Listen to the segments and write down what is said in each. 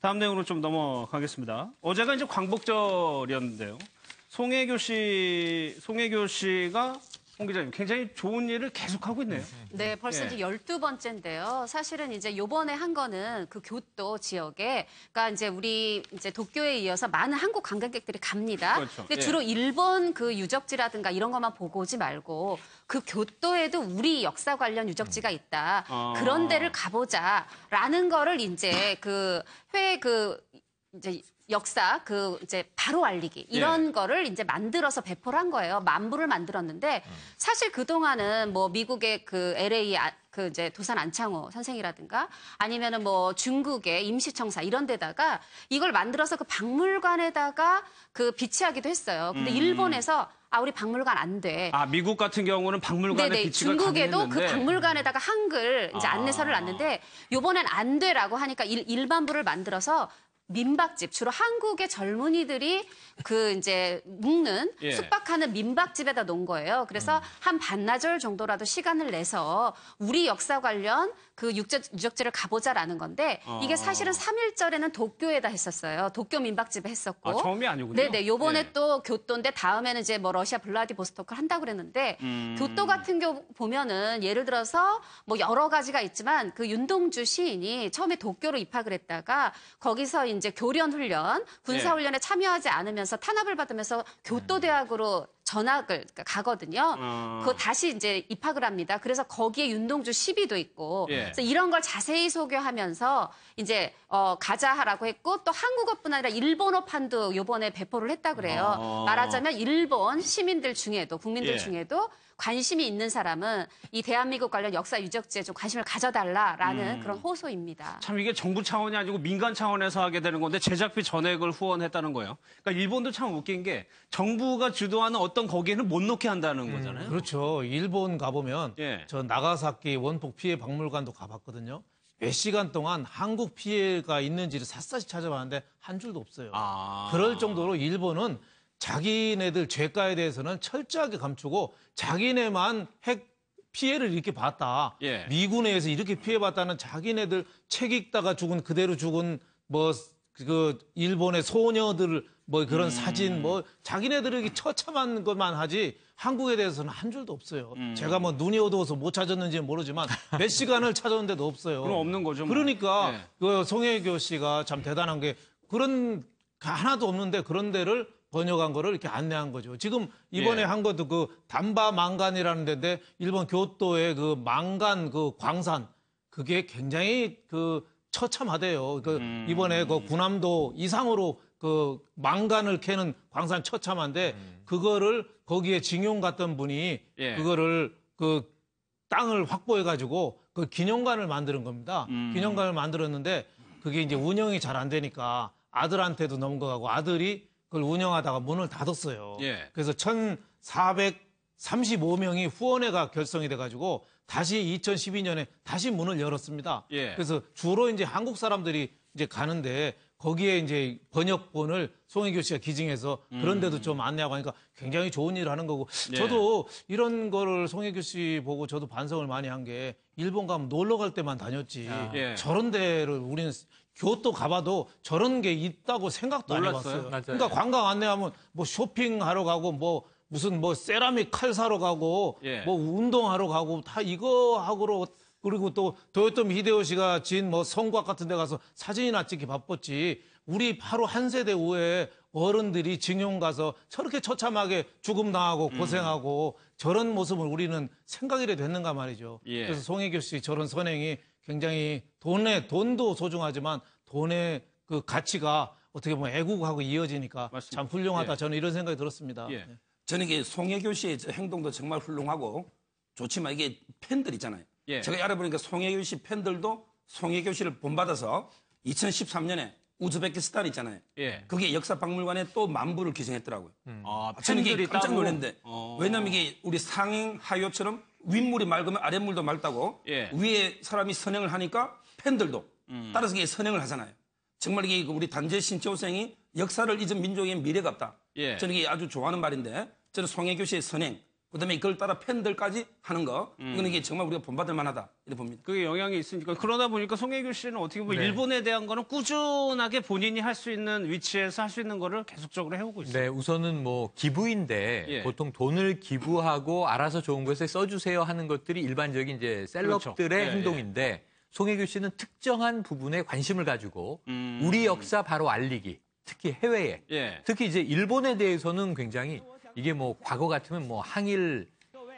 다음 내용으로 좀 넘어가겠습니다. 어제가 이제 광복절이었는데요. 송혜교 씨가 홍 기자님 굉장히 좋은 일을 계속하고 있네요. 네, 벌써 이제 12번째인데요. 사실은 이제 요번에 한 거는 그 교토 지역에, 그러니까 이제 우리 이제 도쿄에 이어서 많은 한국 관광객들이 갑니다. 그렇죠. 근데 주로 일본 그 유적지라든가 이런 것만 보고 오지 말고 그 교토에도 우리 역사 관련 유적지가 있다. 그런 데를 가보자라는 거를 이제 이제 역사 이제 바로 알리기 이런 거를 이제 만들어서 배포를 한 거예요. 만부를 만들었는데 사실 그동안은 뭐 미국의 그 LA 그 이제 도산 안창호 선생이라든가 아니면은 뭐 중국의 임시청사 이런 데다가 이걸 만들어서 그 박물관에다가 그 비치하기도 했어요. 근데 일본에서 우리 박물관 안 돼. 미국 같은 경우는 박물관에 비치가 중국에도 가능했는데. 그 박물관에다가 한글 이제 안내서를 놨는데 요번엔 안 돼라고 하니까 일반부를 만들어서 민박집, 주로 한국의 젊은이들이 그 이제 묵는 숙박하는 민박집에다 놓은 거예요. 그래서 한 반나절 정도라도 시간을 내서 우리 역사 관련 그 유적지를 가보자라는 건데 이게 사실은 3.1절에는 도쿄에다 했었어요. 도쿄 민박집에 했었고. 처음이 아니군요. 네네. 요번에 또 교토인데 다음에는 이제 뭐 러시아 블라디보스토크를 한다고 그랬는데 교토 같은 경우 보면은 예를 들어서 뭐 여러 가지가 있지만 그 윤동주 시인이 처음에 도쿄로 입학을 했다가 거기서 이제 교련 훈련, 군사 훈련에 참여하지 않으면서 탄압을 받으면서 교토대학으로 전학을 가거든요. 그거 다시 이제 입학을 합니다. 그래서 거기에 윤동주 시비도 있고, 그래서 이런 걸 자세히 소개하면서 이제 가자 하라고 했고 또 한국어뿐 아니라 일본어판도 요번에 배포를 했다 그래요. 말하자면 일본 시민들 중에도 국민들 중에도 관심이 있는 사람은 이 대한민국 관련 역사 유적지에 좀 관심을 가져달라라는 그런 호소입니다. 참 이게 정부 차원이 아니고 민간 차원에서 하게 되는 건데 제작비 전액을 후원했다는 거예요. 그러니까 일본도 참 웃긴 게 정부가 주도하는 어떤 거기에는 못 넣게 한다는 거잖아요. 그렇죠. 일본 가보면 저 나가사키 원폭 피해 박물관도 가봤거든요. 몇 시간 동안 한국 피해가 있는지를 샅샅이 찾아봤는데 한 줄도 없어요. 그럴 정도로 일본은 자기네들 죄가에 대해서는 철저하게 감추고 자기네만 핵 피해를 이렇게 봤다. 미군에서 이렇게 피해봤다는 자기네들 책 읽다가 죽은 그대로 죽은 뭐 그 일본의 소녀들 뭐 그런 사진 뭐 자기네들이 처참한 것만 하지 한국에 대해서는 한 줄도 없어요. 제가 뭐 눈이 어두워서 못 찾았는지는 모르지만 몇 시간을 찾았는데도 없어요. 그럼 없는 거죠. 뭐. 그러니까 그 송혜교 씨가 참 대단한 게 그런 하나도 없는데 그런 데를 번역한 거를 이렇게 안내한 거죠. 지금 이번에 한 것도 그 담바 망간이라는 데인데 일본 교토의 그 망간 그 광산 그게 굉장히 그 처참하대요. 그 이번에 그 군함도 이상으로 그 망간을 캐는 광산 처참한데 그거를 거기에 징용 갔던 분이 그거를 그 땅을 확보해 가지고 그 기념관을 만드는 겁니다. 기념관을 만들었는데 그게 이제 운영이 잘 안 되니까 아들한테도 넘어가고 아들이 그걸 운영하다가 문을 닫았어요. 그래서 1,435명이 후원회가 결성이 돼가지고 다시 2012년에 다시 문을 열었습니다. 그래서 주로 이제 한국 사람들이 이제 가는데 거기에 이제 번역본을 송혜교 씨가 기증해서 그런 데도 좀 안내하고 하니까 굉장히 좋은 일을 하는 거고 저도 이런 거를 송혜교 씨 보고 저도 반성을 많이 한 게 일본 가면 놀러 갈 때만 다녔지 저런 데를 우리는 교토 가봐도 저런 게 있다고 생각도 안 해봤어요. 그러니까 관광 안내하면 뭐 쇼핑하러 가고 뭐 무슨 뭐 세라믹 칼 사러 가고 뭐 운동하러 가고 다 이거 하고 그리고 또 도요토미 히데요시가 지은 뭐 성곽 같은 데 가서 사진이나 찍기 바빴지. 우리 바로 한 세대 후에 어른들이 징용 가서 저렇게 처참하게 죽음 당하고 고생하고 저런 모습을 우리는 생각이라도 했는가 말이죠. 그래서 송혜교 씨 저런 선행이 굉장히 돈도 소중하지만 돈의 그 가치가 어떻게 보면 애국하고 이어지니까 맞습니다. 참 훌륭하다. 저는 이런 생각이 들었습니다. 저는 이게 송혜교 씨의 행동도 정말 훌륭하고 좋지만 이게 팬들 있잖아요. 제가 알아보니까 송혜교 씨 팬들도 송혜교 씨를 본받아서 2013년에 우즈베키스탄 있잖아요. 그게 역사박물관에 또 만부를 기증했더라고요. 저는 이게 깜짝 놀랐는데 왜냐면 이게 우리 상행 하요처럼 윗물이 맑으면 아랫물도 맑다고 위에 사람이 선행을 하니까 팬들도 따라서 이게 선행을 하잖아요. 정말 이게 우리 단재 신채호생이 역사를 잊은 민족의 미래가 없다. 저는 이게 아주 좋아하는 말인데 저는 송혜교 씨의 선행 그다음에 이걸 따라 팬들까지 하는 거 이거는 이게 정말 우리가 본받을 만하다 이렇게 봅니다. 그게 영향이 있으니까 그러다 보니까 송혜교 씨는 어떻게 보면 일본에 대한 거는 꾸준하게 본인이 할 수 있는 위치에서 할 수 있는 거를 계속적으로 해오고 있어요. 네, 우선은 뭐 기부인데 보통 돈을 기부하고 알아서 좋은 곳에 써주세요 하는 것들이 일반적인 이제 셀럽들의 그렇죠. 행동인데 송혜교 씨는 특정한 부분에 관심을 가지고 우리 역사 바로 알리기, 특히 해외에, 특히 이제 일본에 대해서는 굉장히 이게 뭐 과거 같으면 뭐 항일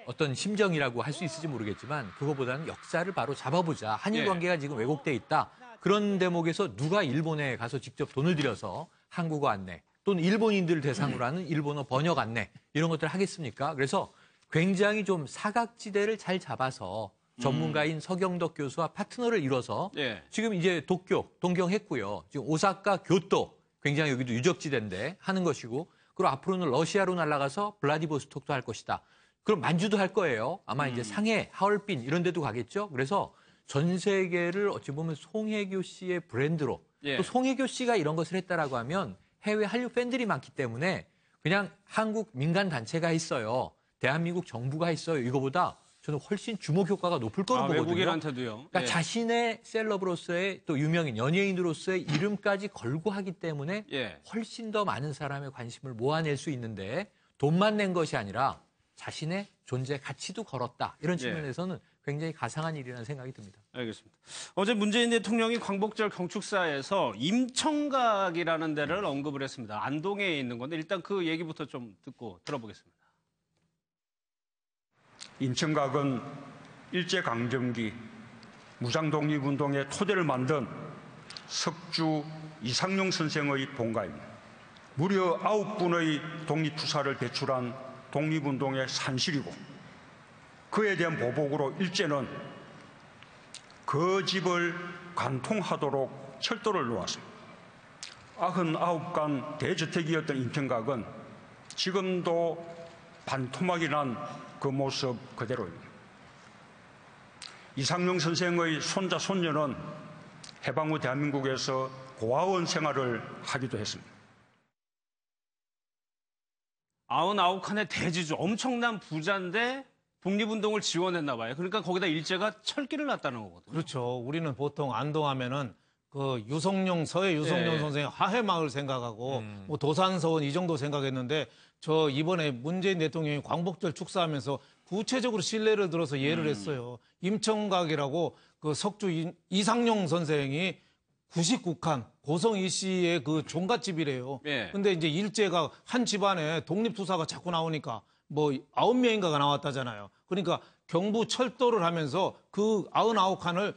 어떤 심정이라고 할 수 있을지 모르겠지만 그거보다는 역사를 바로 잡아보자. 한일 관계가 지금 왜곡돼 있다. 그런 대목에서 누가 일본에 가서 직접 돈을 들여서 한국어 안내 또는 일본인들을 대상으로 하는 일본어 번역 안내 이런 것들을 하겠습니까? 그래서 굉장히 좀 사각지대를 잘 잡아서 전문가인 서경덕 교수와 파트너를 이뤄서 지금 이제 도쿄, 동경했고요. 지금 오사카, 교토 굉장히 여기도 유적지대인데 하는 것이고 그리고 앞으로는 러시아로 날아가서 블라디보스톡도 할 것이다. 그럼 만주도 할 거예요. 아마 이제 상해, 하얼빈 이런 데도 가겠죠. 그래서 전 세계를 어찌 보면 송혜교 씨의 브랜드로 또 송혜교 씨가 이런 것을 했다라고 하면 해외 한류 팬들이 많기 때문에 그냥 한국 민간 단체가 했어요. 대한민국 정부가 했어요. 이거보다 저는 훨씬 주목 효과가 높을 거로 보거든요. 외국인한테도요. 그러니까 자신의 셀럽으로서의 또 유명인, 연예인으로서의 이름까지 걸고 하기 때문에 훨씬 더 많은 사람의 관심을 모아낼 수 있는데 돈만 낸 것이 아니라 자신의 존재 가치도 걸었다. 이런 측면에서는 굉장히 가상한 일이라는 생각이 듭니다. 알겠습니다. 어제 문재인 대통령이 광복절 경축사에서 임청각이라는 데를 언급을 했습니다. 안동에 있는 건데 일단 그 얘기부터 좀 듣고 들어보겠습니다. 임청각은 일제강점기 무장독립운동의 토대를 만든 석주 이상용 선생의 본가입니다. 무려 9분의 독립투사를 배출한 독립운동의 산실이고 그에 대한 보복으로 일제는 그 집을 관통하도록 철도를 놓았습니다. 99간 대저택이었던 임청각은 지금도 반토막이 난 그 모습 그대로입니다. 이상용 선생의 손자, 손녀는 해방 후 대한민국에서 고아원 생활을 하기도 했습니다. 99칸의 대지주, 엄청난 부자인데 독립운동을 지원했나 봐요. 그러니까 거기다 일제가 철길을 놨다는 거거든요. 그렇죠. 우리는 보통 안동하면은 그 유성룡, 서해 유성룡 선생의 하회마을 생각하고 뭐 도산서원 이 정도 생각했는데 저 이번에 문재인 대통령이 광복절 축사하면서 구체적으로 신뢰를 들어서 예를 했어요. 임청각이라고 그 석주 이상용 선생이 99칸 고성 이씨의 그 종갓집이래요. 근데 이제 일제가 한 집안에 독립투사가 자꾸 나오니까 뭐 9명인가가 나왔다잖아요. 그러니까 경부 철도를 하면서 그 99칸을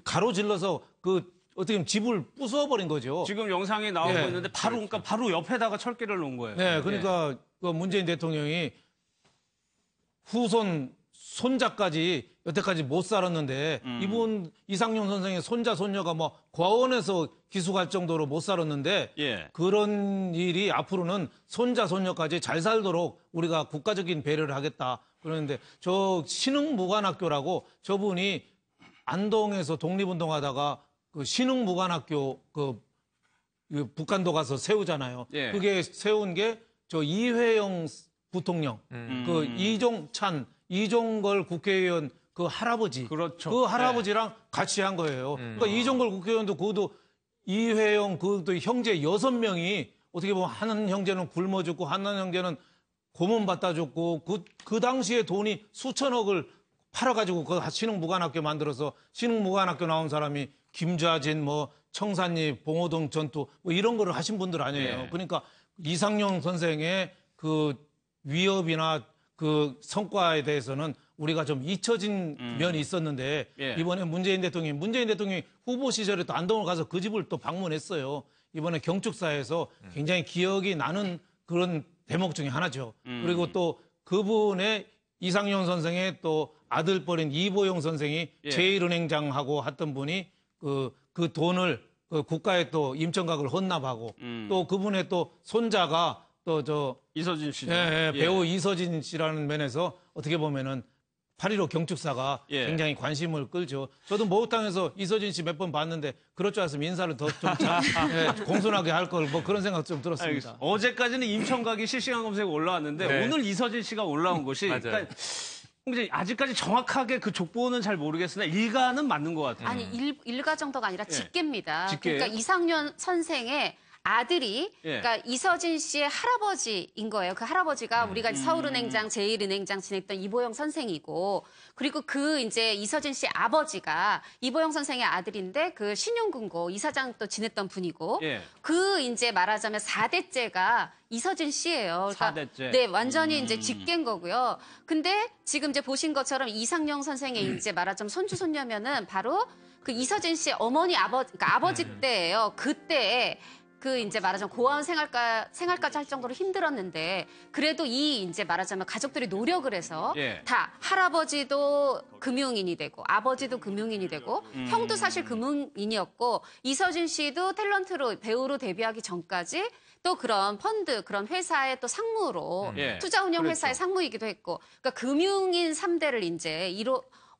가로질러서 그 어떻게 보면 집을 부숴버린 거죠. 지금 영상이 나오고 있는데 바로 그러니까 바로 옆에다가 철길을 놓은 거예요. 네, 그러니까 그 문재인 대통령이 후손 손자까지 여태까지 못 살았는데 이분 이상용 선생의 손자 손녀가 뭐 고아원에서 기숙할 정도로 못 살았는데 그런 일이 앞으로는 손자 손녀까지 잘 살도록 우리가 국가적인 배려를 하겠다 그러는데 저 신흥무관학교라고 저분이 안동에서 독립운동하다가 그 신흥무관학교 그 북한도 가서 세우잖아요. 그게 세운 게 저 이회영 부통령, 그 이종찬, 이종걸 국회의원 그 할아버지, 그렇죠. 그 할아버지랑 같이 한 거예요. 그러니까 이종걸 국회의원도 그것도 이회영 그것도 형제 6명이 어떻게 보면 하는 형제는 굶어 죽고 하는 형제는 고문 받다 죽고 그 당시에 돈이 수천억을 팔아가지고 그 신흥무관학교 만들어서 신흥무관학교 나온 사람이 김좌진, 뭐 청산리, 봉오동 전투 뭐 이런 거를 하신 분들 아니에요. 그러니까 이상용 선생의 그 위협이나 그 성과에 대해서는 우리가 좀 잊혀진 면이 있었는데 이번에 문재인 대통령이 후보 시절에 또 안동을 가서 그 집을 또 방문했어요. 이번에 경축사에서 굉장히 기억이 나는 그런 대목 중에 하나죠. 그리고 또 그분의 이상용 선생의 또 아들뻘인 이보용 선생이 제1은행장하고 했던 분이 그 돈을 그 국가에 또 임청각을 헌납하고 또 그분의 또 손자가 또 저 이서진 씨죠. 배우 이서진 씨라는 면에서 어떻게 보면은 8.15 경축사가 굉장히 관심을 끌죠. 저도 모욕당에서 이서진 씨 몇 번 봤는데 그럴 줄 알았으면 인사를 더 좀 공손하게 할 걸 뭐 그런 생각 좀 들었습니다. 알겠습니다. 어제까지는 임청각이 실시간 검색에 올라왔는데 오늘 이서진 씨가 올라온 것이 그러니까 아직까지 정확하게 그 족보는 잘 모르겠으나 일가는 맞는 것 같아요. 아니 일가 정도가 아니라 직계입니다. 직계. 그러니까 이상년 선생의 아들이 그러니까 이서진 씨의 할아버지인 거예요. 그 할아버지가 우리가 서울은행장, 제1은행장 지냈던 이보영 선생이고 그리고 그 이제 이서진 씨 아버지가 이보영 선생의 아들인데 그 신용금고 이사장 또 지냈던 분이고 그 이제 말하자면 4대째가 이서진 씨예요. 그러니까 4대째. 네, 완전히 이제 직계인 거고요. 근데 지금 이제 보신 것처럼 이상영 선생의 이제 말하자면 손주 손녀면은 바로 그 이서진 씨 어머니 그러니까 아버지 때예요. 그때에 그 이제 말하자면 고아원 생활까지 할 정도로 힘들었는데 그래도 이 이제 말하자면 가족들이 노력을 해서 다 할아버지도 금융인이 되고 아버지도 금융인이 되고 형도 사실 금융인이었고 이서진 씨도 탤런트로 배우로 데뷔하기 전까지 또 그런 펀드 그런 회사의 또 상무로 투자운용 회사의 상무이기도 했고 그러니까 금융인 3대를 이제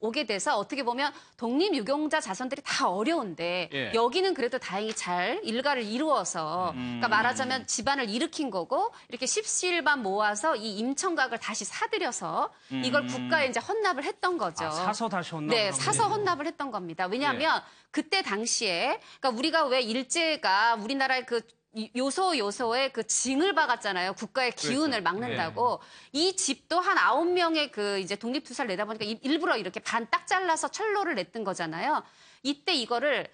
오게 돼서 어떻게 보면 독립유공자 자손들이 다 어려운데 여기는 그래도 다행히 잘 일가를 이루어서 그러니까 말하자면 집안을 일으킨 거고 이렇게 십시일반 모아서 이 임청각을 다시 사들여서 이걸 국가에 이제 헌납을 했던 거죠. 사서 다시 헌납을 네, 사서 헌납을 했던 겁니다. 왜냐하면 그때 당시에 그러니까 우리가 왜 일제가 우리나라의 그 요소의 그 징을 박았잖아요. 국가의 기운을 막는다고. 이 집도 한 9명의 그 이제 독립투사를 내다 보니까 일부러 이렇게 반 딱 잘라서 철로를 냈던 거잖아요. 이때 이거를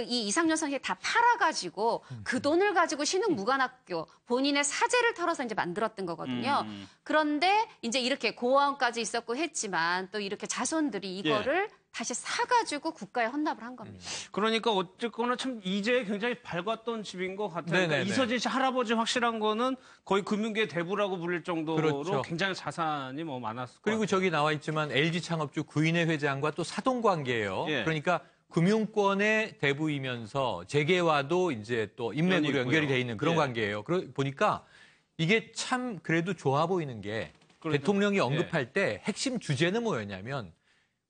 이 이상년 선생이 다 팔아가지고 그 돈을 가지고 신흥무관학교 본인의 사재를 털어서 이제 만들었던 거거든요. 그런데 이제 이렇게 고아원까지 있었고 했지만 또 이렇게 자손들이 이거를 다시 사가지고 국가에 헌납을 한 겁니다. 그러니까 어쨌거나 참 이제 굉장히 밝았던 집인 것 같아요. 그러니까 이서진 씨 할아버지 확실한 거는 거의 금융계 대부라고 불릴 정도로 굉장히 자산이 뭐 많았을 그리고 거예요. 저기 나와 있지만 LG 창업주 구인회 회장과 또 사돈 관계예요. 그러니까 금융권의 대부이면서 재계와도 이제 또 인맥으로 연결이 돼 있는 그런 관계예요. 보니까 이게 참 그래도 좋아 보이는 게 대통령이 언급할 때 핵심 주제는 뭐였냐면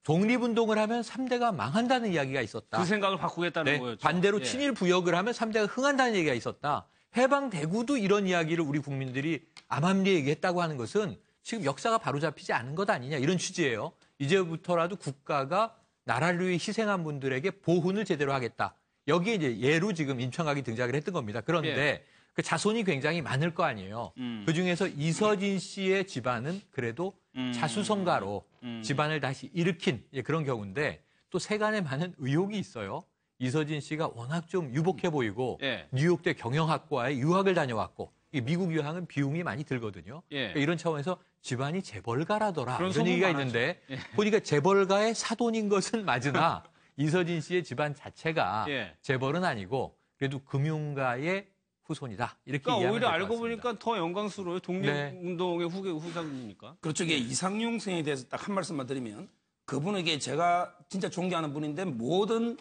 독립운동을 하면 3대가 망한다는 이야기가 있었다. 그 생각을 바꾸겠다는 거였죠. 반대로 친일 부역을 하면 3대가 흥한다는 얘기가 있었다. 해방되고도 이런 이야기를 우리 국민들이 암암리에 얘기했다고 하는 것은 지금 역사가 바로잡히지 않은 것 아니냐 이런 취지예요. 이제부터라도 국가가 나라를 위해 희생한 분들에게 보훈을 제대로 하겠다. 여기에 이제 예로 지금 임청각이 등장을 했던 겁니다. 그런데 그 자손이 굉장히 많을 거 아니에요. 그중에서 이서진 씨의 집안은 그래도 자수성가로 집안을 다시 일으킨 그런 경우인데 또 세간에 많은 의혹이 있어요. 이서진 씨가 워낙 좀 유복해 보이고 뉴욕대 경영학과에 유학을 다녀왔고 미국 유학은 비용이 많이 들거든요. 그러니까 이런 차원에서 집안이 재벌가라더라 이런 얘기가 있는데 보니까 재벌가의 사돈인 것은 맞으나 이서진 씨의 집안 자체가 재벌은 아니고 그래도 금융가의 후손이다. 이렇게 그러니까 오히려 알고 보니까 더 영광스러워요. 독립운동의 후손이니까. 그렇죠. 이게 이상용 선생에 대해서 딱 한 말씀만 드리면 그분에게 제가 진짜 존경하는 분인데 모든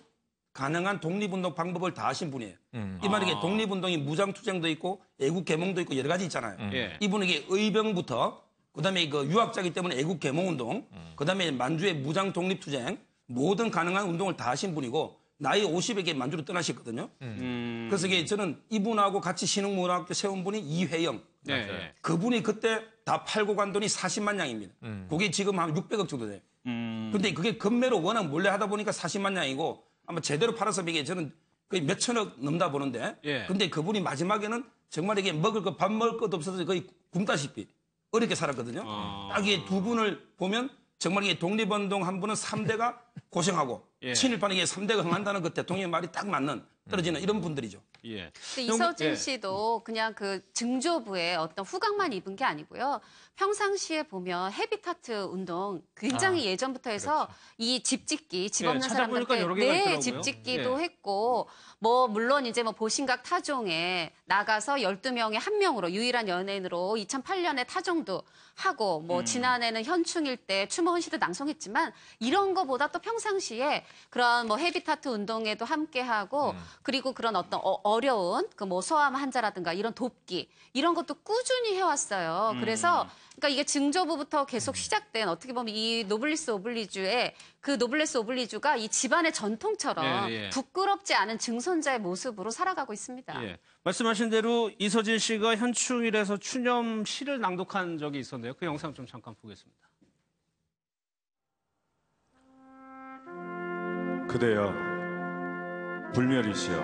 가능한 독립운동 방법을 다 하신 분이에요. 이 말이 독립운동이 무장투쟁도 있고 애국개몽도 있고 여러 가지 있잖아요. 이분에게 의병부터 그다음에 그 유학자이기 때문에 애국개몽운동 그다음에 만주의 무장독립투쟁 모든 가능한 운동을 다 하신 분이고 나이 50에 만주로 떠나셨거든요. 그래서 이게 저는 이분하고 같이 신흥문학교 세운 분이 이회영. 그분이 그때 다 팔고 간 돈이 40만 양입니다. 그게 지금 한 600억 정도 돼요. 근데 그게 금매로 워낙 몰래 하다 보니까 40만 양이고 아마 제대로 팔아서 이게 저는 거의 몇 천억 넘다 보는데 근데 그분이 마지막에는 정말 이게 밥 먹을 것도 없어서 거의 굶다시피 어렵게 살았거든요. 딱 이 두 분을 보면 정말 이게 독립운동 한 분은 3대가 고생하고 친일파는 이게 3대가 흥한다는 그 대통령의 말이 딱 맞는 떨어지는 이런 분들이죠. 근데 이서진 씨도 그냥 그 증조부에 어떤 후광만 입은 게 아니고요. 평상시에 보면 헤비타트 운동 굉장히 예전부터 해서 이 집짓기, 집 없는 사람들한테 집짓기도 했고 뭐 물론 이제 뭐 보신각 타종에 나가서 12명의 한 명으로 유일한 연예인으로 2008년에 타종도 하고 뭐 지난해는 현충일 때 추모헌시도 낭송했지만 이런 거보다 또 평상시에 그런 뭐 헤비타트 운동에도 함께하고 그리고 그런 어떤 어려운 그 뭐 소아암 환자라든가 이런 돕기 이런 것도 꾸준히 해왔어요. 그래서 그러니까 이게 증조부부터 계속 시작된 어떻게 보면 이 노블리스 오블리주의 그 노블레스 오블리주가 이 집안의 전통처럼 부끄럽지 않은 증손자의 모습으로 살아가고 있습니다. 예. 말씀하신 대로 이서진 씨가 현충일에서 추념 시를 낭독한 적이 있었는데요. 그 영상 좀 잠깐 보겠습니다. 그대여 불멸이시여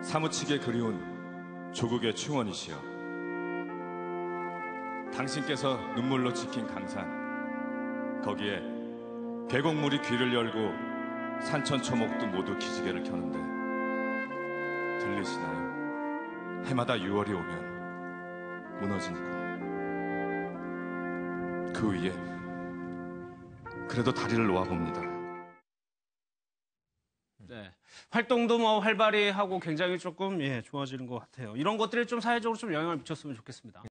사무치게 그리운 조국의 충원이시여 당신께서 눈물로 지킨 강산 거기에 계곡물이 귀를 열고 산천초목도 모두 기지개를 켜는데 들리시나요? 해마다 6월이 오면 무너진 꿈 그 위에 그래도 다리를 놓아봅니다. 네. 활동도 뭐 활발히 하고 굉장히 조금 좋아지는 것 같아요. 이런 것들이 좀 사회적으로 좀 영향을 미쳤으면 좋겠습니다.